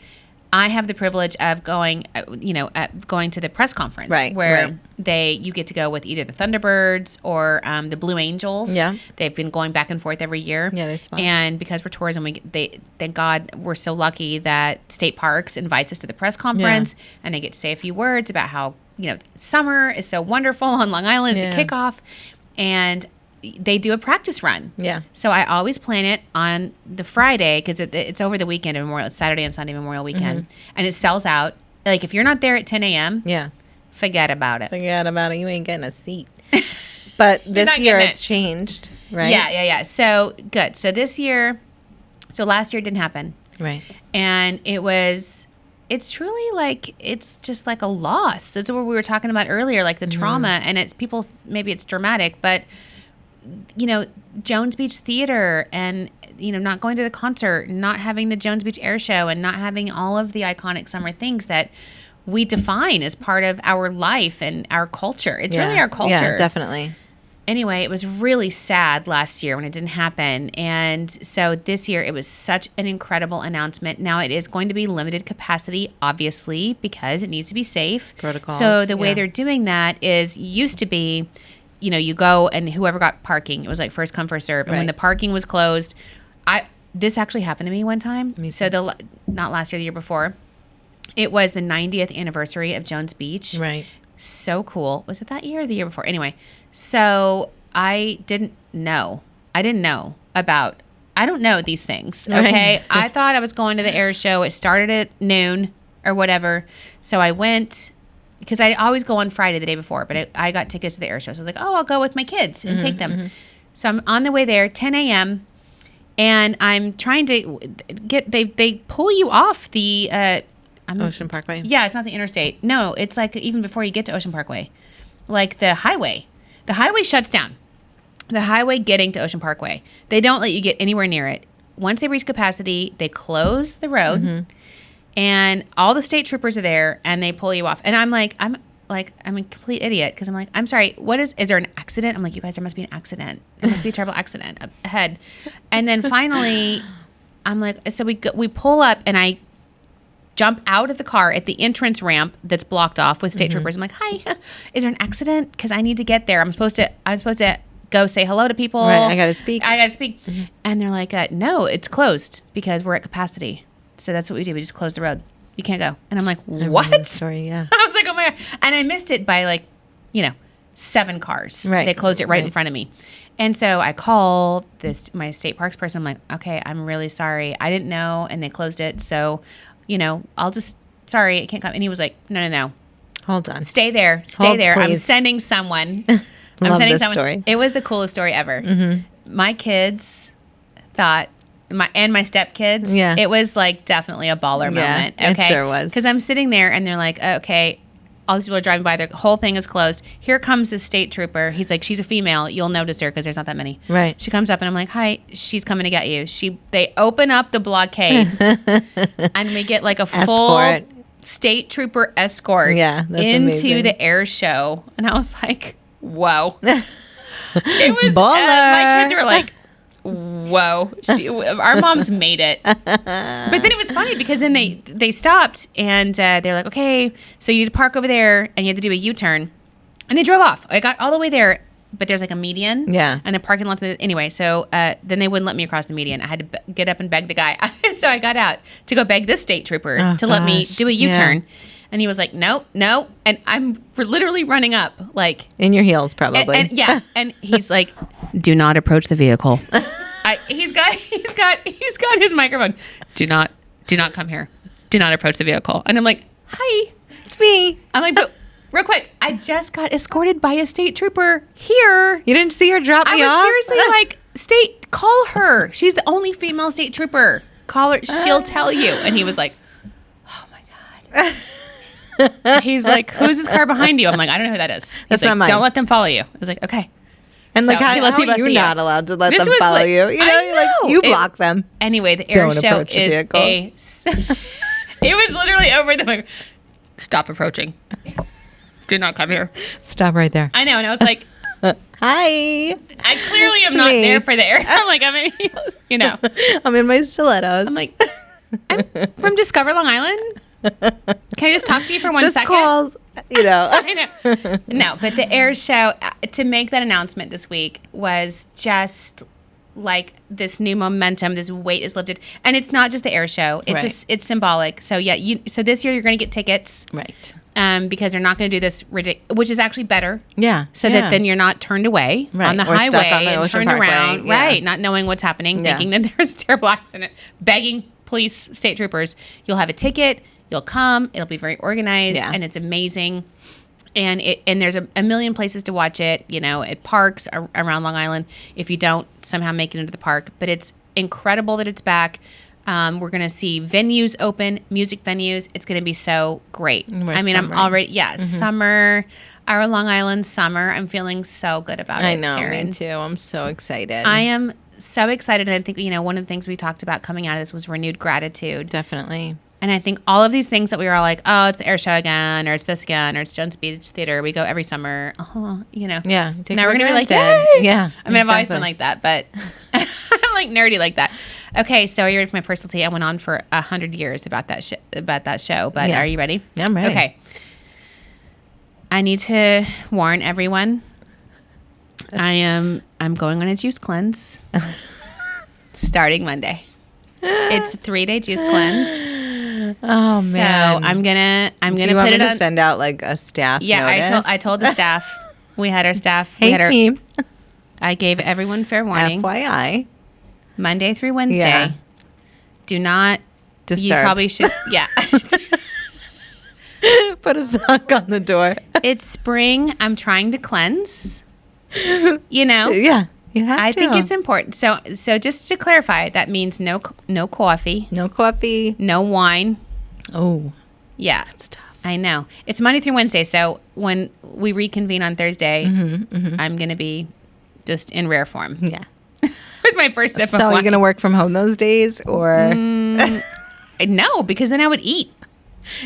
I have the privilege of going to the press conference, right, where you get to go with either the Thunderbirds or the Blue Angels. Yeah, they've been going back and forth every year. Yeah, that's fun. And because we're tourism, thank God we're so lucky that State Parks invites us to the press conference, and I get to say a few words about how summer is so wonderful on Long Island. It's a kickoff, and they do a practice run. Yeah. So I always plan it on the Friday because it's over the weekend of Memorial. It's Saturday and Sunday Memorial weekend. Mm-hmm. And it sells out. Like if you're not there at 10 a.m., forget about it. Forget about it. You ain't getting a seat. But this year it's changed, right? Yeah. So good. So this year, last year it didn't happen. Right. And it's truly like, it's just like a loss. That's what we were talking about earlier, like the trauma. And maybe it's dramatic, but Jones Beach Theater and, not going to the concert, not having the Jones Beach Air Show, and not having all of the iconic summer things that we define as part of our life and our culture. It's really our culture. Yeah, definitely. Anyway, it was really sad last year when it didn't happen. And so this year it was such an incredible announcement. Now it is going to be limited capacity, obviously, because it needs to be safe. Protocols. So the way they're doing that used to be, you go and whoever got parking, it was like first come, first serve. And when the parking was closed, this actually happened to me one time. So not last year, the year before, it was the 90th anniversary of Jones Beach. Right. So cool. Was it that year or the year before? Anyway, so I don't know these things. Okay. Right. I thought I was going to the air show. It started at noon or whatever. So I went, because I always go on Friday the day before, but I got tickets to the air show. So I was like, I'll go with my kids and take them. Mm-hmm. So I'm on the way there, 10 a.m., and I'm trying to they pull you off the Ocean Parkway. Yeah, it's not the interstate. No, it's like even before you get to Ocean Parkway, like the highway. The highway shuts down. The highway getting to Ocean Parkway. They don't let you get anywhere near it. Once they reach capacity, they close the road. Mm-hmm. And all the state troopers are there, and they pull you off. And I'm a complete idiot because I'm like, I'm sorry, is there an accident? I'm like, you guys, there must be an accident. There must be a terrible accident ahead. And then finally, I'm like, so we pull up, and I jump out of the car at the entrance ramp that's blocked off with state troopers. I'm like, hi, is there an accident? Because I need to get there. I'm supposed to go say hello to people. Right, I got to speak. Mm-hmm. And they're like, no, it's closed because we're at capacity. So that's what we do. We just close the road. You can't go. And I'm like, what? Sorry, yeah. I was like, oh my God. And I missed it by 7 cars. Right. They closed it right in front of me. And so I call my state parks person. I'm like, okay, I'm really sorry. I didn't know. And they closed it. So, sorry, I can't come. And he was like, no. Hold on. Stay there. Hold, I'm please. sending someone. Love this story. It was the coolest story ever. Mm-hmm. My kids thought, my stepkids, it was definitely a baller moment. Okay, it sure was. Because I'm sitting there and they're like, okay, all these people are driving by, the whole thing is closed. Here comes the state trooper. He's like, she's a female. You'll notice her because there's not that many. Right. She comes up and I'm like, hi, she's coming to get you. They open up the blockade and we get a full Escort. State trooper escort into amazing. the air show. And I was like, whoa. It was, Baller. my kids were like, whoa, our moms made it. But then it was funny because then they stopped and they're like, okay, so you need to park over there and you have to do a U-turn. And they drove off. I got all the way there, but there's a median. Yeah. And the parking lots. Anyway, so then they wouldn't let me across the median. I had to get up and beg the guy. So I got out to go beg this state trooper to let me do a U-turn. Yeah. And he was like, no. And I'm literally running up in your heels, probably. And he's like, do not approach the vehicle. He's got his microphone. Do not come here. Do not approach the vehicle. And I'm like, hi, it's me. I'm like, but real quick, I just got escorted by a state trooper here. You didn't see her drop me off? I was seriously like, state, call her. She's the only female state trooper. Call her. She'll tell you. And he was like, oh my God. He's like, who's this car behind you? I'm like, I don't know who that is. That's like, not mine. Don't let them follow you. I was like, okay. And so, how are you not allowed to let them follow you? You know, you block them. Anyway, the air show is it was literally over the stop approaching. Do not come here. Stop right there. I know. And I was like, hi. I clearly am not there for the air. I'm like, I'm in my stilettos. I'm like, I'm from Discover Long Island. Can I just talk to you for 1 second? Just call, I know. No, but the air show, to make that announcement this week was just this new momentum, this weight is lifted. And it's not just the air show. It's it's symbolic. So so this year you're going to get tickets. Right. Because they're not going to do this, which is actually better. Yeah. So that then you're not turned away on the highway and turned around. Yeah. Right. Not knowing what's happening, thinking that there's a terrible accident, begging police, state troopers. You'll have a ticket. You'll come. It'll be very organized, and it's amazing. And there's a million places to watch it. At parks around Long Island. If you don't somehow make it into the park, but it's incredible that it's back. We're going to see venues open, music venues. It's going to be so great. I'm already summer, our Long Island summer. I'm feeling so good about it. I know, Sharon. me too. I'm so excited. I am so excited, and I think one of the things we talked about coming out of this was renewed gratitude. Definitely. And I think all of these things that we were all like, oh, it's the air show again, or it's this again, or it's Jones Beach Theater. We go every summer. Yeah. Now we're going to be like, yay! Yeah. I mean, I've always been like that, but I'm nerdy like that. Okay, so are you ready for my personal tea? I went on for 100 years about that show, but are you ready? Yeah, I'm ready. Okay. I need to warn everyone. I'm going on a juice cleanse starting Monday. It's a 3-day juice cleanse. Oh man! So I'm gonna Do you put want it me on. to send out a staff? Yeah, notice? I told the staff. We had our staff. Hey team. I gave everyone fair warning. FYI. Monday through Wednesday. Yeah. Do not disturb. You probably should. Yeah. Put a sock on the door. It's spring. I'm trying to cleanse. Yeah. You have I to. think it's important. So just to clarify, that means no coffee. No coffee. No wine. Oh. Yeah. That's tough. I know. It's Monday through Wednesday. So when we reconvene on Thursday, I'm going to be just in rare form. Yeah. With my first sip of wine. So are you going to work from home those days or? No, because then I would eat.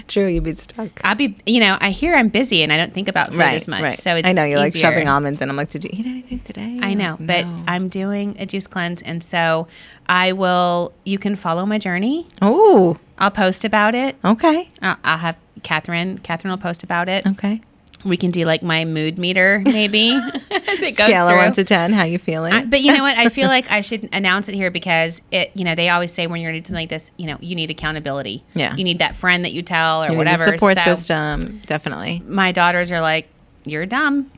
True, you'd be stuck. I'll be, I hear I'm busy and I don't think about food as much. So it's I know, you're like easier. shoving almonds, and I'm like, did you eat anything today? I know, No. but I'm doing a juice cleanse. And so you can follow my journey. Oh, I'll post about it. okay. I'll have Catherine will post about it. Okay. We can do like my mood meter maybe as it goes Scale of through. 1 to 10, how you feeling? But you know what? I feel like I should announce it here because they always say when you're going to do something like this, you need accountability. Yeah. You need that friend that you tell or You need whatever. the support So system, definitely. my daughters are like, you're dumb.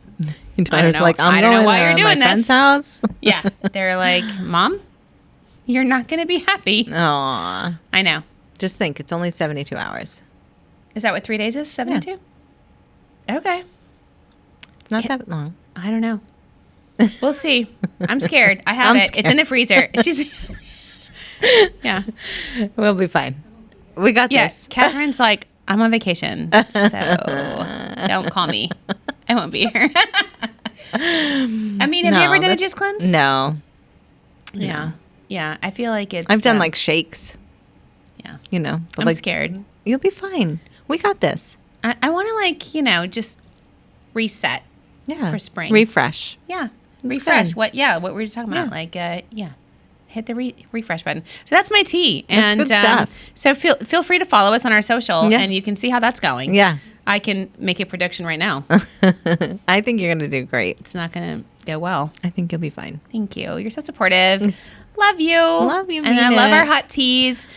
Your daughter's know. like, I'm I don't know going why you're to doing my friend's this. house. Yeah. They're like, Mom, you're not going to be happy. Aw. I know. Just think, it's only 72 hours. Is that what 3 days is? 72? Okay. It's not that long. I don't know. We'll see. I'm scared. I have I'm it. It's in the freezer. She's. Yeah. We'll be fine. We got Yes. this. Catherine's like, I'm on vacation, so don't call me. I won't be here. I mean, have you ever done a juice cleanse? No. Yeah. Yeah. I feel like it's. I've done like shakes, Yeah. but I'm like, scared. you'll be fine. We got this. I want to just reset. Yeah. For spring. Refresh. Yeah. That's Refresh. good. What we were just talking about. Yeah. Like, hit the refresh button. So that's my tea. And good stuff. So feel free to follow us on our social Yeah. and you can see how that's going. Yeah. I can make a prediction right now. I think you're going to do great. It's not going to go well. I think you'll be fine. Thank you. You're so supportive. Love you. Love you, And I mean love it. our hot teas.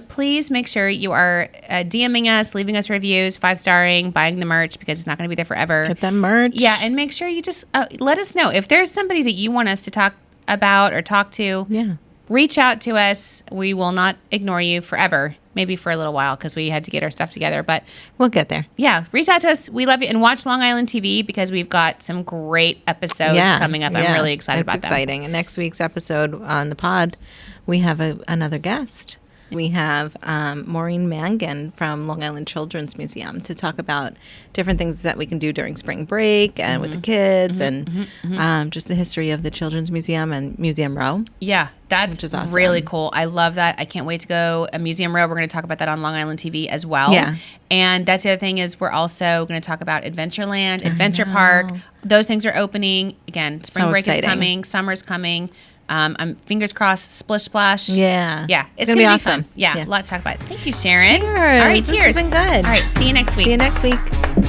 Please make sure you are DMing us, leaving us reviews, 5-starring, buying the merch because it's not going to be there forever. Get that merch. Yeah, and make sure you just let us know. If there's somebody that you want us to talk about or talk to, Yeah. reach out to us. We will not ignore you forever. Maybe for a little while because we had to get our stuff together. But We'll get there. yeah, reach out to us. We love you. And watch Long Island TV because we've got some great episodes coming up. I'm really excited about It's exciting. And next week's episode on the pod, we have another guest. We have Maureen Mangan from Long Island Children's Museum to talk about different things that we can do during spring break and with the kids and just the history of the Children's Museum and Museum Row. Yeah, that's Which is awesome. really cool. I love that. I can't wait to go a Museum Row. We're going to talk about that on Long Island TV as well. Yeah. And that's the other thing is we're also going to talk about Adventureland, Adventure Park. Those things are opening. Again, spring So break exciting. is coming. Summer's coming. I'm fingers crossed. Splish Splash. Yeah. Yeah. It's gonna going be to be awesome. fun. Yeah. Yeah. Let's talk about it. Thank you, Sharon. Cheers. All right. This Cheers. has been good. All right. See you next week. See you next week.